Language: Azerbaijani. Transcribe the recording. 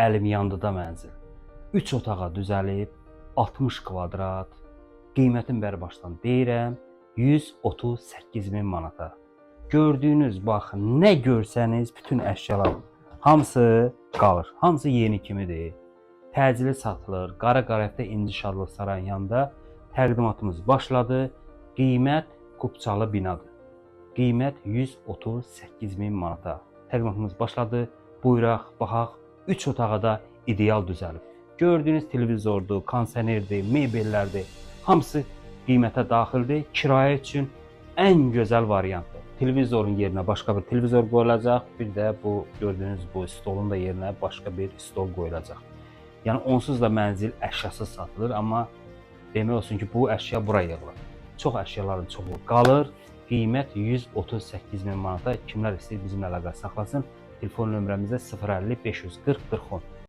Əlimyandıda mənzil. 3 otağa düzəlib, 60 kvadrat, qiymətin bəri başdan deyirəm, 138 min manata. Gördüyünüz, bax, nə görsəniz, bütün əşyalar hamısı qalır. Hamısı yeni kimidir. Təcili satılır. Qara-Qarətdə İnci Şadlıq Sarayının yanında təqdimatımız başladı. Qiymət Qubçalı binadır. Qiymət 138 min manata. Təqdimatımız başladı. Buyuraq, baxaq. 3 otağa da ideal düzəlib. Gördüyünüz televizordur, kondisionerdir, mebellərdir. Hamısı qiymətə daxildir. Kirayə üçün ən gözəl variantdır. Televizorun yerinə başqa bir televizor qoyulacaq. Bir də bu gördüyünüz bu stolun da yerinə başqa bir stol qoyulacaq. Yəni onsuz da mənzil əşyasız satılır, amma demək olsun ki, bu əşya bura yığılır. Çox əşyaların çoxu qalır. Qiymət 138 min manata. Kimlər istəyir bizimlə əlaqə saxlasın. Telefon nömrəmizdə 050 540 40 10.